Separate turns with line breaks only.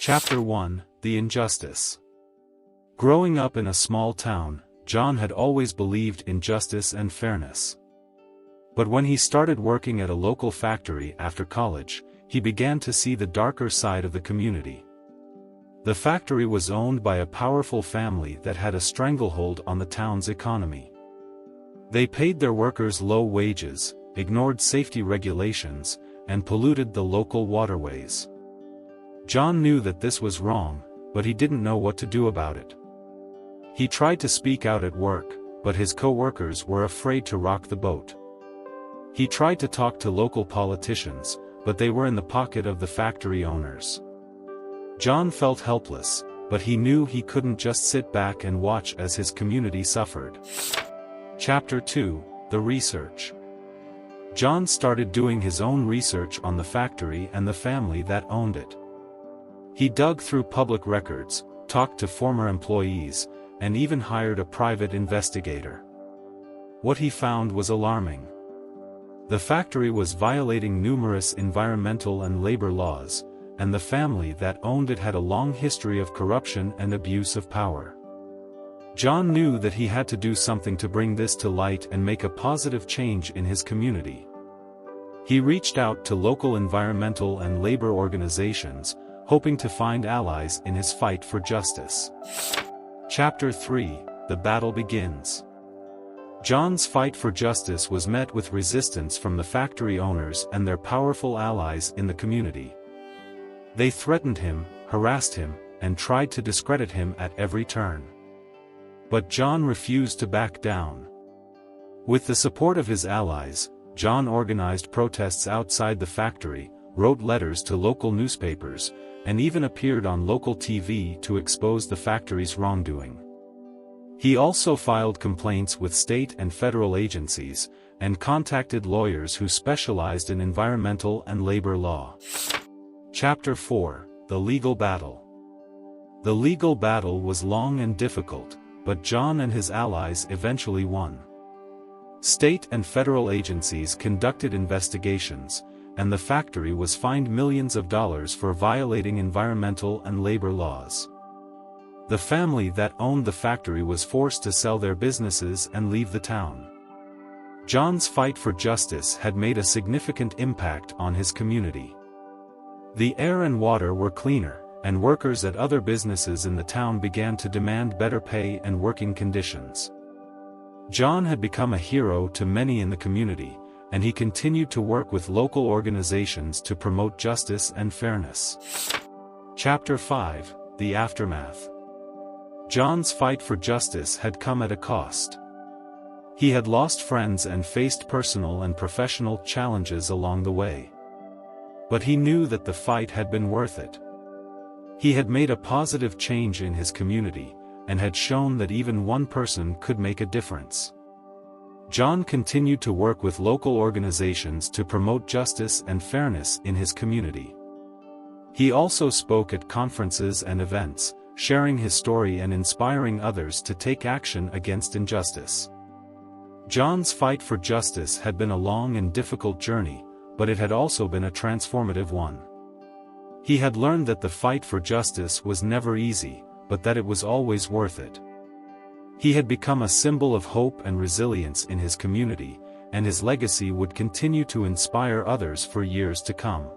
Chapter 1: The Injustice. Growing up in a small town, John had always believed in justice and fairness. But when he started working at a local factory after college, he began to see the darker side of the community. The factory was owned by a powerful family that had a stranglehold on the town's economy. They paid their workers low wages, ignored safety regulations, and polluted the local waterways. John knew that this was wrong, but he didn't know what to do about it. He tried to speak out at work, but his co-workers were afraid to rock the boat. He tried to talk to local politicians, but they were in the pocket of the factory owners. John felt helpless, but he knew he couldn't just sit back and watch as his community suffered. Chapter 2: The Research. John started doing his own research on the factory and the family that owned it. He dug through public records, talked to former employees, and even hired a private investigator. What he found was alarming. The factory was violating numerous environmental and labor laws, and the family that owned it had a long history of corruption and abuse of power. John knew that he had to do something to bring this to light and make a positive change in his community. He reached out to local environmental and labor organizations, hoping to find allies in his fight for justice. Chapter 3: The Battle Begins. John's fight for justice was met with resistance from the factory owners and their powerful allies in the community. They threatened him, harassed him, and tried to discredit him at every turn. But John refused to back down. With the support of his allies, John organized protests outside the factory, wrote letters to local newspapers, and even appeared on local TV to expose the factory's wrongdoing. He also filed complaints with state and federal agencies, and contacted lawyers who specialized in environmental and labor law. Chapter 4: The Legal Battle. The legal battle was long and difficult, but John and his allies eventually won. State and federal agencies conducted investigations, and the factory was fined millions of dollars for violating environmental and labor laws. The family that owned the factory was forced to sell their businesses and leave the town. John's fight for justice had made a significant impact on his community. The air and water were cleaner, and workers at other businesses in the town began to demand better pay and working conditions. John had become a hero to many in the community, and he continued to work with local organizations to promote justice and fairness. Chapter 5: The Aftermath. John's fight for justice had come at a cost. He had lost friends and faced personal and professional challenges along the way. But he knew that the fight had been worth it. He had made a positive change in his community, and had shown that even one person could make a difference. John continued to work with local organizations to promote justice and fairness in his community. He also spoke at conferences and events, sharing his story and inspiring others to take action against injustice. John's fight for justice had been a long and difficult journey, but it had also been a transformative one. He had learned that the fight for justice was never easy, but that it was always worth it. He had become a symbol of hope and resilience in his community, and his legacy would continue to inspire others for years to come.